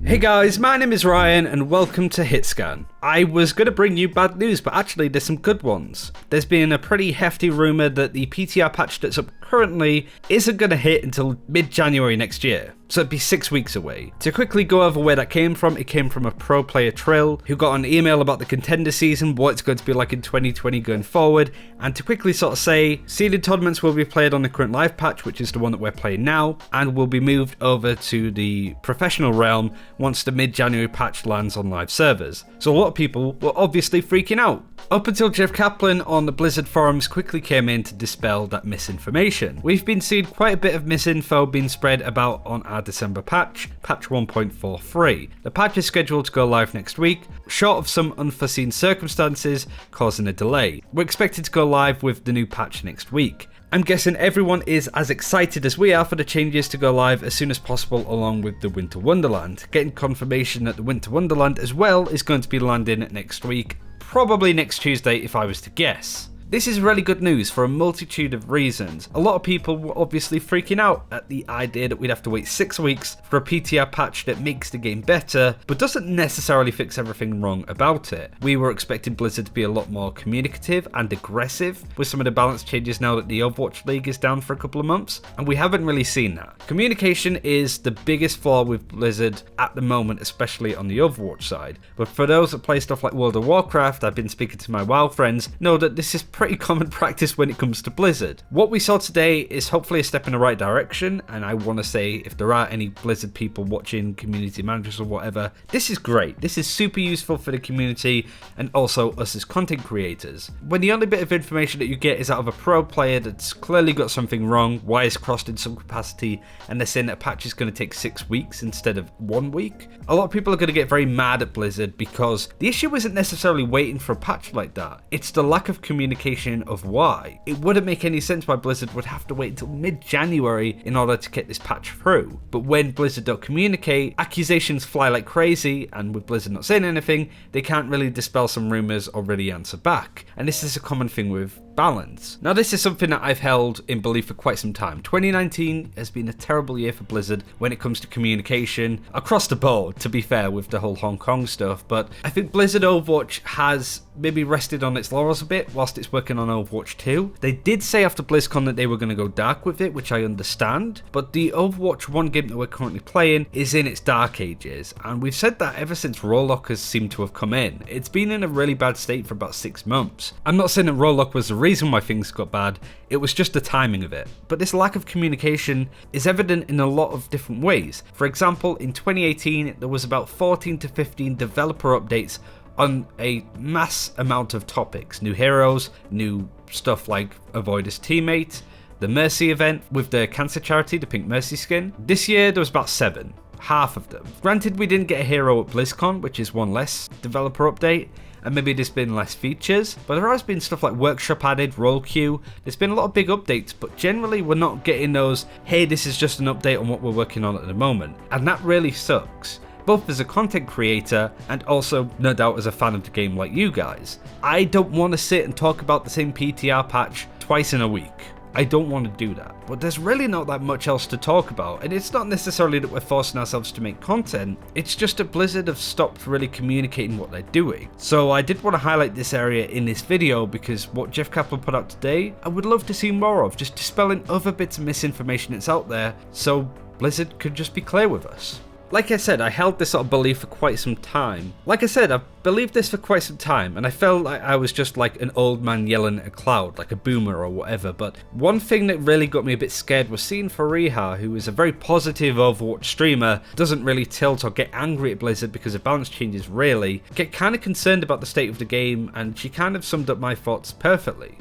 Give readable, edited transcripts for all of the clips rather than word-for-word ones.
Hey guys, my name is Ryan and welcome to HitScan. I was going to bring you bad news, but actually there's some good ones. There's been a pretty hefty rumour that the PTR patch that's up currently isn't going to hit until mid-January next year, so it'd be 6 weeks away. To quickly go over where that came from, it came from a pro player Trill who got an email about the contender season, what it's going to be like in 2020 going forward, and to quickly sort of say, seeded tournaments will be played on the current live patch, which is the one that we're playing now, and will be moved over to the professional realm once the mid-January patch lands on live servers. So a lot of people were obviously freaking out. Up until Jeff Kaplan on the Blizzard forums quickly came in to dispel that misinformation. We've been seeing quite a bit of misinfo being spread about on our December patch, patch 1.43. The patch is scheduled to go live next week, short of some unforeseen circumstances causing a delay. We're expected to go live with the new patch next week. I'm guessing everyone is as excited as we are for the changes to go live as soon as possible, along with the Winter Wonderland. Getting confirmation that the Winter Wonderland as well is going to be landing next week, probably next Tuesday if I was to guess. This is really good news for a multitude of reasons. A lot of people were obviously freaking out at the idea that we'd have to wait 6 weeks for a PTR patch that makes the game better, but doesn't necessarily fix everything wrong about it. We were expecting Blizzard to be a lot more communicative and aggressive with some of the balance changes now that the Overwatch League is down for a couple of months, and we haven't really seen that. Communication is the biggest flaw with Blizzard at the moment, especially on the Overwatch side. But for those that play stuff like World of Warcraft, I've been speaking to my WoW friends, know that this is pretty common practice when it comes to Blizzard. What we saw today is hopefully a step in the right direction, and I want to say, if there are any Blizzard people watching, community managers or whatever, this is great. This is super useful for the community and also us as content creators. When the only bit of information that you get is out of a pro player that's clearly got something wrong, wires crossed in some capacity, and they're saying that a patch is going to take 6 weeks instead of 1 week, a lot of people are going to get very mad at Blizzard because the issue isn't necessarily waiting for a patch like that. It's the lack of communication of why. It wouldn't make any sense why Blizzard would have to wait until mid-January in order to get this patch through. But when Blizzard don't communicate, accusations fly like crazy, and with Blizzard not saying anything, they can't really dispel some rumours or really answer back. And this is a common thing with balance. Now this is something that I've held in belief for quite some time. 2019 has been a terrible year for Blizzard when it comes to communication across the board, to be fair, with the whole Hong Kong stuff, but I think Blizzard Overwatch has maybe rested on its laurels a bit whilst it's working on Overwatch 2. They did say after BlizzCon that they were going to go dark with it, which I understand, but the Overwatch 1 game that we're currently playing is in its dark ages, and we've said that ever since Roadlock has seemed to have come in. It's been in a really bad state for about 6 months. I'm not saying that Roadlock was the reason why things got bad, it was just the timing of it. But this lack of communication is evident in a lot of different ways. For example, in 2018 there was about 14 to 15 developer updates on a mass amount of topics. New heroes, new stuff like Avoid His Teammate, the Mercy event with the cancer charity, the Pink Mercy skin. This year there was about 7. Half of them. Granted, we didn't get a hero at BlizzCon, which is one less developer update, and maybe there's been less features, but there has been stuff like workshop added, roll queue. There's been a lot of big updates, but generally we're not getting those, hey, this is just an update on what we're working on at the moment, and that really sucks. Both as a content creator and also no doubt as a fan of the game like you guys. I don't want to sit and talk about the same PTR patch twice in a week. I don't want to do that, but there's really not that much else to talk about, and it's not necessarily that we're forcing ourselves to make content, it's just that Blizzard have stopped really communicating what they're doing. So I did want to highlight this area in this video because what Jeff Kaplan put out today, I would love to see more of, just dispelling other bits of misinformation that's out there so Blizzard could just be clear with us. Like I said, I held this sort of belief for quite some time. I've believed this for quite some time, and I felt like I was just like an old man yelling at a cloud, like a boomer or whatever, but one thing that really got me a bit scared was seeing Fariha, who is a very positive Overwatch streamer, doesn't really tilt or get angry at Blizzard because of balance changes really, get kind of concerned about the state of the game, and she kind of summed up my thoughts perfectly.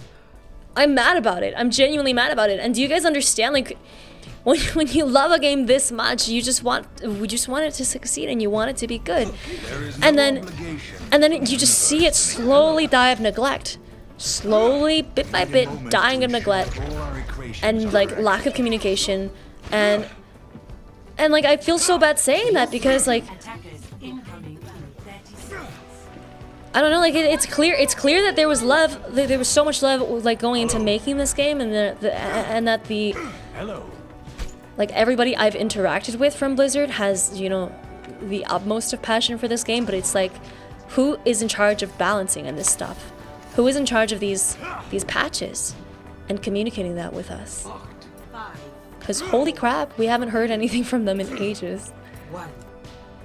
I'm mad about it. I'm genuinely mad about it. And do you guys understand, like, when you love a game this much, you just want it to succeed and you want it to be good, and then you just see it slowly die of neglect, slowly bit by bit dying of neglect, and like lack of communication, and like I feel so bad saying that because like I don't know, like it's clear that there was love, there was so much love like going into making this game, and that the like everybody I've interacted with from Blizzard has, you know, the utmost of passion for this game, but it's like, who is in charge of balancing in this stuff? Who is in charge of these patches and communicating that with us? Because holy crap, we haven't heard anything from them in ages.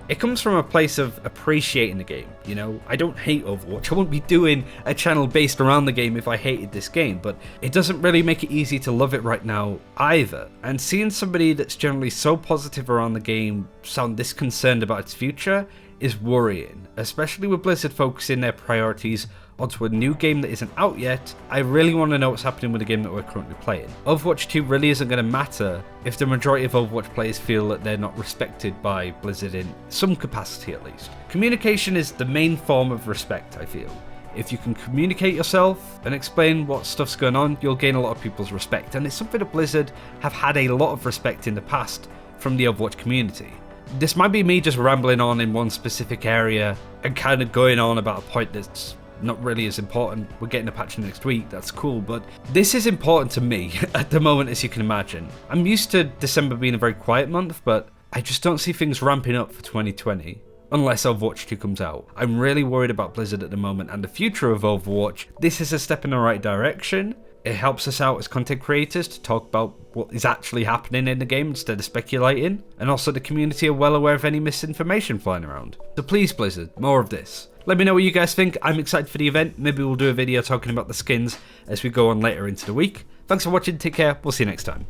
It comes from a place of appreciating the game, you know? I don't hate Overwatch. I wouldn't be doing a channel based around the game if I hated this game, but it doesn't really make it easy to love it right now either. And seeing somebody that's generally so positive around the game sound this concerned about its future is worrying, especially with Blizzard focusing their priorities onto a new game that isn't out yet. I really want to know what's happening with the game that we're currently playing. Overwatch 2 really isn't going to matter if the majority of Overwatch players feel that they're not respected by Blizzard in some capacity at least. Communication is the main form of respect, I feel. If you can communicate yourself and explain what stuff's going on, you'll gain a lot of people's respect, and it's something that Blizzard have had a lot of respect in the past from the Overwatch community. This might be me just rambling on in one specific area and kind of going on about a point that's not really as important. We're getting a patch next week, that's cool, but this is important to me at the moment, as you can imagine. I'm used to December being a very quiet month, but I just don't see things ramping up for 2020. Unless Overwatch 2 comes out. I'm really worried about Blizzard at the moment and the future of Overwatch. This is a step in the right direction. It helps us out as content creators to talk about what is actually happening in the game instead of speculating. And also the community are well aware of any misinformation flying around. So please Blizzard, more of this. Let me know what you guys think. I'm excited for the event. Maybe we'll do a video talking about the skins as we go on later into the week. Thanks for watching, take care, we'll see you next time.